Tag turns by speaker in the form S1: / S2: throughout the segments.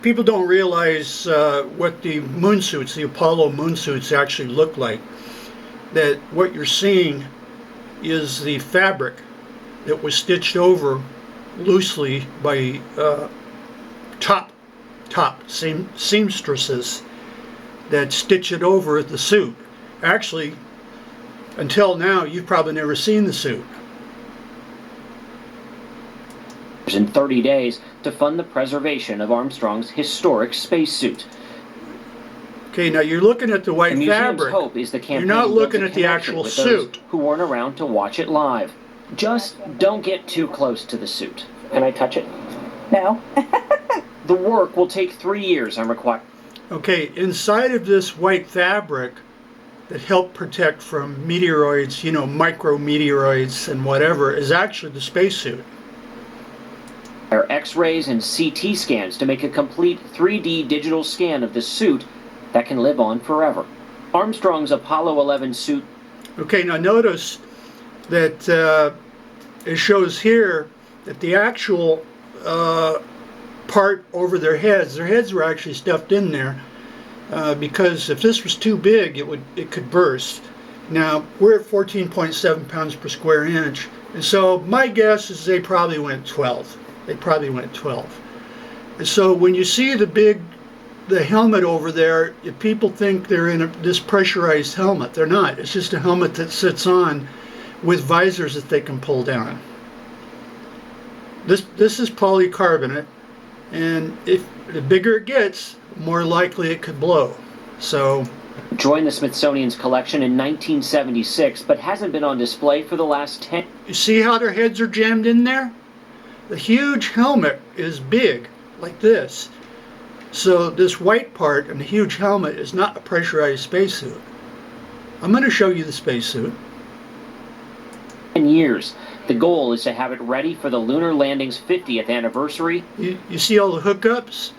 S1: People don't realize what the moon suits, the Apollo moon suits, actually look like. That what you're seeing is the fabric that was stitched over loosely by top seamstresses that stitch it over the suit. Actually, until now, you've probably never seen the suit.
S2: In 30 days to fund the preservation of Armstrong's historic spacesuit.
S1: Okay, now you're looking at the white fabric.
S2: Hope is the campaign
S1: you're not looking at the actual suit.
S2: Who weren't around to watch it live. Just don't get too close to the suit. Can I touch it?
S3: No.
S2: The work will take 3 years. I'm required.
S1: Okay, inside of this white fabric that helped protect from meteoroids, you know, micrometeoroids and whatever, is actually the spacesuit.
S2: X-rays and CT scans to make a complete 3D digital scan of the suit that can live on forever. Armstrong's Apollo 11 suit.
S1: Okay, now notice that it shows here that the actual part over their heads were actually stuffed in there because if this was too big, it could burst. Now we're at 14.7 pounds per square inch, and so my guess is they probably went 12. They probably went 12. And so when you see the helmet over there, if people think they're in this pressurized helmet, they're not. It's just a helmet that sits on with visors that they can pull down. This is polycarbonate, and if the bigger it gets, more likely it could blow. So
S2: joined the Smithsonian's collection in 1976, but hasn't been on display for the last 10.
S1: You see how their heads are jammed in there? The huge helmet is big, like this. So this white part and the huge helmet is not a pressurized spacesuit. I'm going to show you the spacesuit.
S2: 10 years. The goal is to have it ready for the lunar landing's 50th anniversary.
S1: You see all the hookups?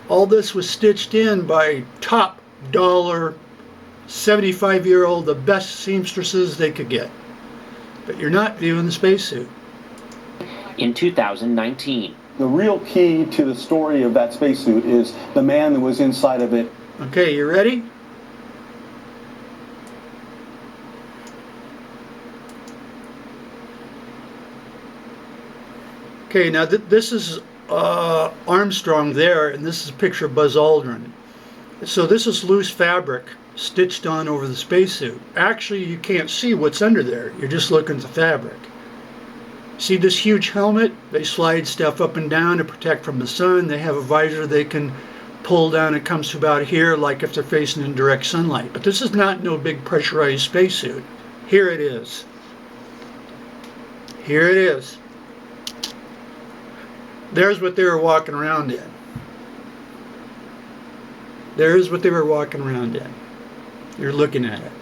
S1: All this was stitched in by top dollar, 75-year-old, the best seamstresses they could get. But you're not viewing the spacesuit.
S2: In 2019.
S4: The real key to the story of that spacesuit is the man that was inside of it.
S1: Okay, you ready? Okay, now this is Armstrong there, and this is a picture of Buzz Aldrin. So this is loose fabric stitched on over the spacesuit. Actually, you can't see what's under there. You're just looking at the fabric. See this huge helmet? They slide stuff up and down to protect from the sun. They have a visor they can pull down. It comes to about here, like if they're facing in direct sunlight. But this is not no big pressurized spacesuit. Here it is. Here it is. There's what they were walking around in. There's what they were walking around in. You're looking at it.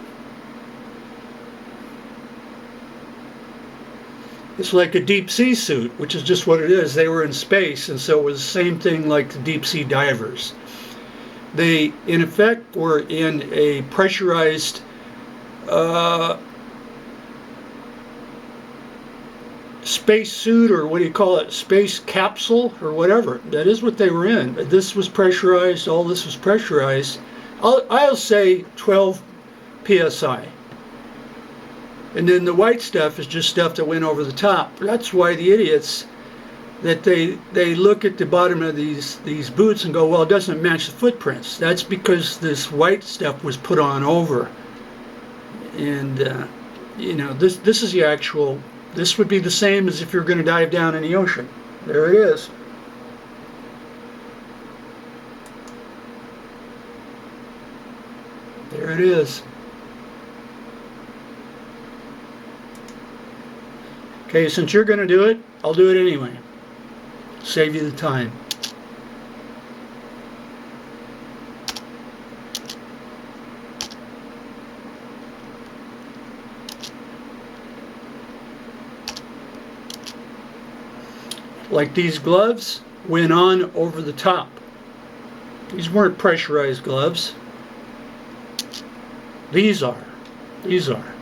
S1: It's like a deep sea suit, which is just what it is. They were in space, and so it was the same thing like the deep sea divers. They, in effect, were in a pressurized space suit, or what do you call it, space capsule, or whatever. That is what they were in. This was pressurized, all this was pressurized. I'll say 12 psi. And then the white stuff is just stuff that went over the top. That's why the idiots, that they look at the bottom of these boots and go, well, it doesn't match the footprints. That's because this white stuff was put on over. And, you know, this is the actual, this would be the same as if you're going to dive down in the ocean. There it is. There it is. Okay, since you're going to do it, I'll do it anyway. Save you the time. Like these gloves went on over the top. These weren't pressurized gloves. These are. These are.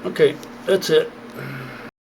S1: Okay, that's it.